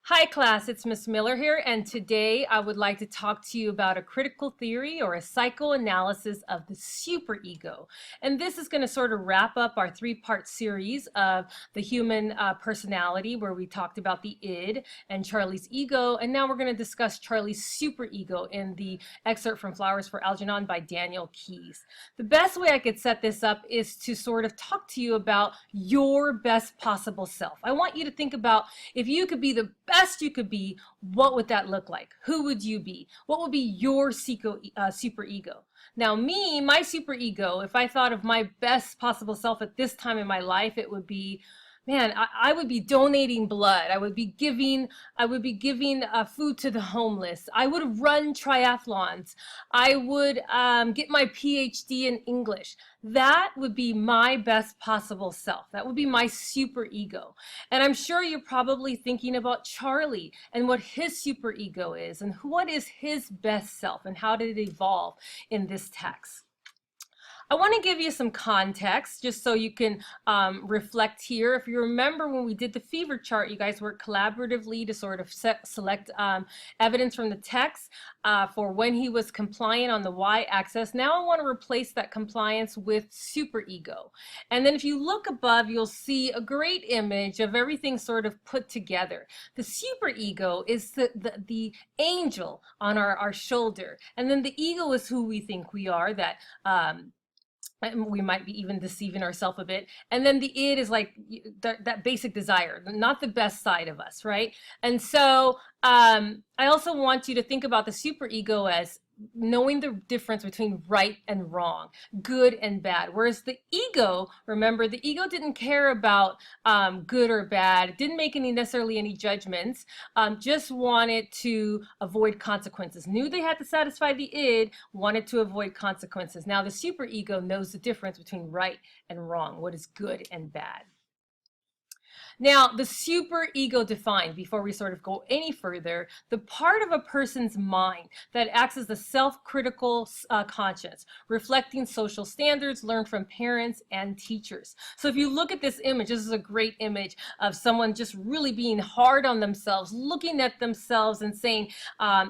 Hi class, it's Miss Miller here, and today I would like to talk to you about a critical theory or a psychoanalysis of the superego. And this is going to sort of wrap up our three-part series of the human personality, where we talked about the id and Charlie's ego, and now we're going to discuss Charlie's superego in the excerpt from Flowers for Algernon by Daniel Keyes. The best way I could set this up is to sort of talk to you about your best possible self. I want you to think about if you could be the best you could be, what would that look like? Who would you be? What would be your super ego? Now my super ego, if I thought of my best possible self at this time in my life, it would be, man, I would be donating blood. I would be giving food to the homeless. I would run triathlons. I would get my PhD in English. That would be my best possible self. That would be my super ego. And I'm sure you're probably thinking about Charlie and what his super ego is and what is his best self and how did it evolve in this text. I want to give you some context just so you can reflect here. If you remember when we did the fever chart, you guys worked collaboratively to sort of select evidence from the text for when he was compliant on the y-axis. Now I want to replace that compliance with superego. And then if you look above, you'll see a great image of everything sort of put together. The superego is the angel on our shoulder. And then the ego is who we think we are, that we might be even deceiving ourselves a bit. And then the id is like that basic desire, not the best side of us, right? And so I also want you to think about the superego as knowing the difference between right and wrong, good and bad. Whereas the ego, remember, the ego didn't care about good or bad. It didn't make necessarily any judgments, just wanted to avoid consequences. Knew they had to satisfy the id, wanted to avoid consequences. Now the superego knows the difference between right and wrong, what is good and bad. Now, the superego defined, before we sort of go any further, the part of a person's mind that acts as a self-critical conscience, reflecting social standards learned from parents and teachers. So if you look at this image, this is a great image of someone just really being hard on themselves, looking at themselves and saying,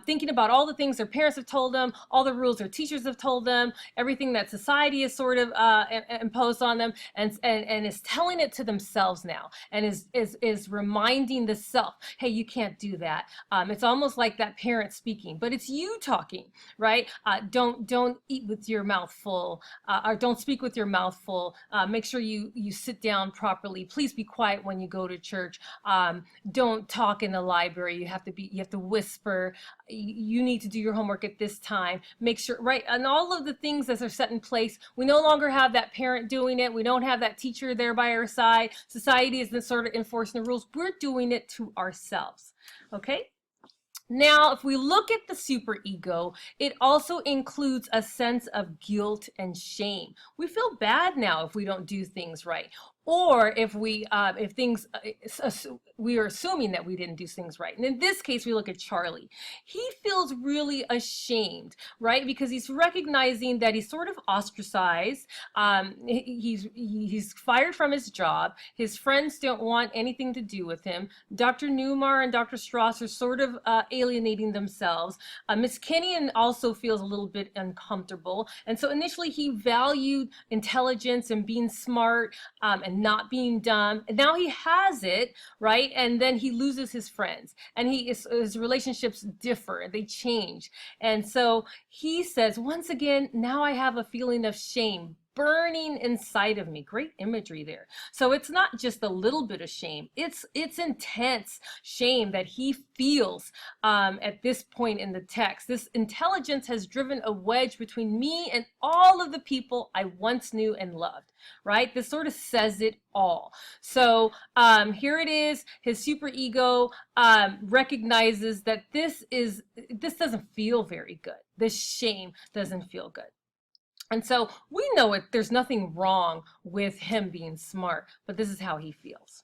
thinking about all the things their parents have told them, all the rules their teachers have told them, everything that society has sort of imposed on them, and is telling it to themselves now, and is reminding the self, hey, you can't do that. It's almost like that parent speaking, but it's you talking, right? Don't eat with your mouth full, or don't speak with your mouth full. Make sure you sit down properly. Please be quiet when you go to church. Don't talk in the library. You have to whisper. You need to do your homework at this time. Make sure, right? And all of the things that are set in place, we no longer have that parent doing it. We don't have that teacher there by our side. Society is the sort of enforcing the rules. We're doing it to ourselves. Okay? Now, if we look at the superego, it also includes a sense of guilt and shame. We feel bad now if we don't do things right, or if we are assuming that we didn't do things right. And in this case, we look at Charlie. He feels really ashamed, right? Because he's recognizing that he's sort of ostracized. He's fired from his job. His friends don't want anything to do with him. Dr. Newmar and Dr. Strauss are sort of alienating themselves. Miss Kenyon also feels a little bit uncomfortable. And so initially he valued intelligence and being smart, and not being dumb. And now he has it, right? And then he loses his friends, and his relationships differ, they change. And so he says, once again, now I have a feeling of shame burning inside of me. Great imagery there. So it's not just a little bit of shame, it's intense shame that he feels at this point in the text. This intelligence has driven a wedge between me and all of the people I once knew and loved, right? This sort of says it all. So here it is. His superego recognizes that this doesn't feel very good. This shame doesn't feel good. And so we know there's nothing wrong with him being smart, but this is how he feels.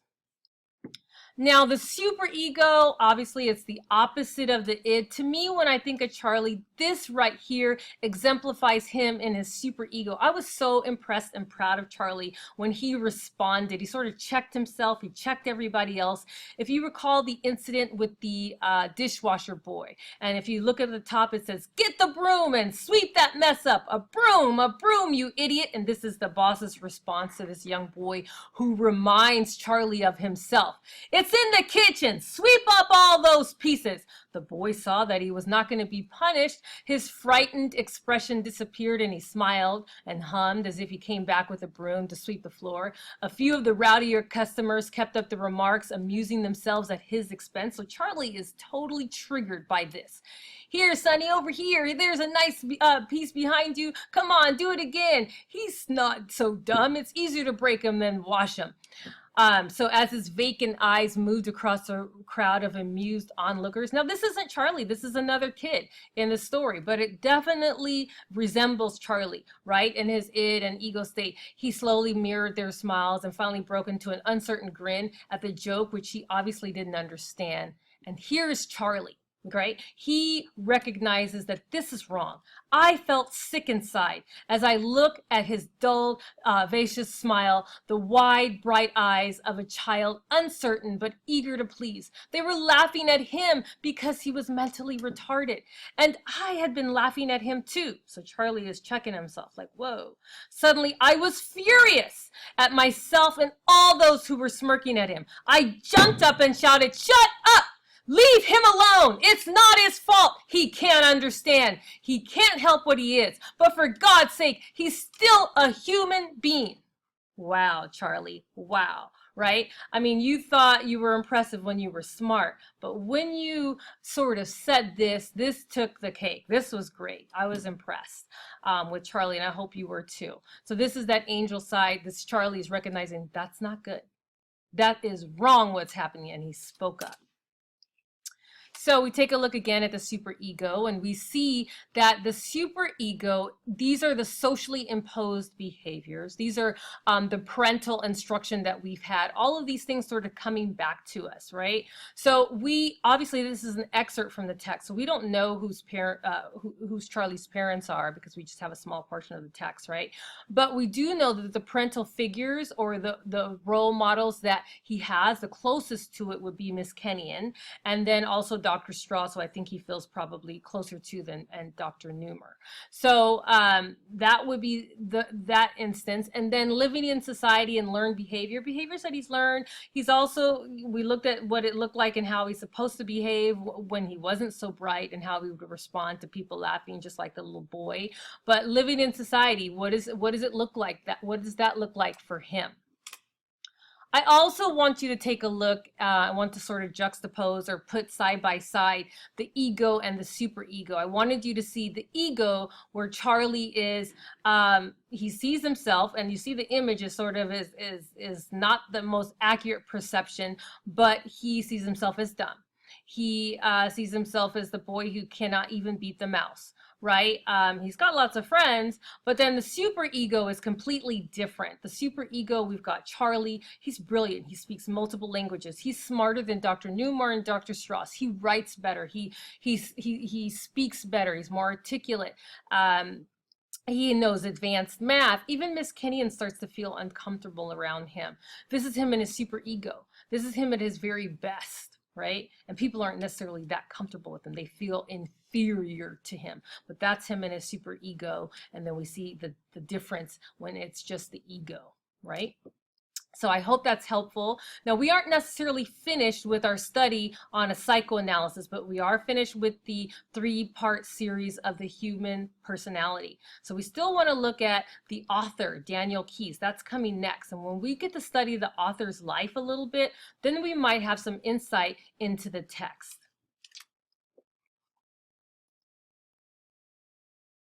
Now, the superego, obviously, it's the opposite of the id. To me, when I think of Charlie, this right here exemplifies him in his superego. I was so impressed and proud of Charlie when he responded. He sort of checked himself. He checked everybody else. If you recall the incident with the dishwasher boy, and if you look at the top, it says, "Get the broom and sweep that mess up. A broom, you idiot." And this is the boss's response to this young boy who reminds Charlie of himself. "It's in the kitchen. Sweep up all those pieces." The boy saw that he was not going to be punished. His frightened expression disappeared and he smiled and hummed as if he came back with a broom to sweep the floor. A few of the rowdier customers kept up the remarks, amusing themselves at his expense. So Charlie is totally triggered by this. "Here, Sonny, over here. There's a nice piece behind you. Come on, do it again." He's not so dumb. It's easier to break him than wash him. So as his vacant eyes moved across a crowd of amused onlookers. Now, this isn't Charlie. This is another kid in the story, but it definitely resembles Charlie, right? In his id and ego state. He slowly mirrored their smiles and finally broke into an uncertain grin at the joke, which he obviously didn't understand. And here's Charlie. Right? He recognizes that this is wrong. I felt sick inside as I look at his dull, vacuous smile, the wide, bright eyes of a child, uncertain but eager to please. They were laughing at him because he was mentally retarded. And I had been laughing at him too. So Charlie is checking himself like, whoa. Suddenly, I was furious at myself and all those who were smirking at him. I jumped up and shouted, "Shut up! Leave him alone. It's not his fault. He can't understand. He can't help what he is. But for God's sake, he's still a human being." Wow, Charlie. Wow. Right? I mean, you thought you were impressive when you were smart, but when you sort of said this took the cake. This was great. I was impressed with Charlie, and I hope you were too. So this is that angel side. This Charlie is recognizing that's not good. That is wrong what's happening, and he spoke up. So we take a look again at the superego, and we see that the superego, these are the socially imposed behaviors. These are the parental instruction that we've had. All of these things sort of coming back to us, right? So we, obviously this is an excerpt from the text, so we don't know whose Charlie's parents are because we just have a small portion of the text, right? But we do know that the parental figures or the role models that he has, the closest to it would be Miss Kenyon, and then also Dr. Strauss, who I think he feels probably closer to than and Dr. Newmer. So that would be that instance. And then living in society and learned behaviors that he's learned. He's also, we looked at what it looked like and how he's supposed to behave when he wasn't so bright and how he would respond to people laughing just like the little boy. But living in society, what does it look like? What does that look like for him? I also want you to take a look, I want to sort of juxtapose or put side by side the ego and the superego. I wanted you to see the ego where Charlie is, he sees himself, and you see the image is sort of is not the most accurate perception, but he sees himself as dumb. He sees himself as the boy who cannot even beat the mouse. Right? He's got lots of friends, but then the superego is completely different. The superego, we've got Charlie. He's brilliant. He speaks multiple languages. He's smarter than Dr. Newmar and Dr. Strauss. He writes better. He speaks better. He's more articulate. He knows advanced math. Even Miss Kenyon starts to feel uncomfortable around him. This is him in his superego. This is him at his very best. Right? And people aren't necessarily that comfortable with him. They feel inferior to him. But that's him in his superego. And then we see the difference when it's just the ego, right? So I hope that's helpful. Now, we aren't necessarily finished with our study on a psychoanalysis, but we are finished with the 3-part series of the human personality. So we still want to look at the author, Daniel Keyes. That's coming next. And when we get to study the author's life a little bit, then we might have some insight into the text.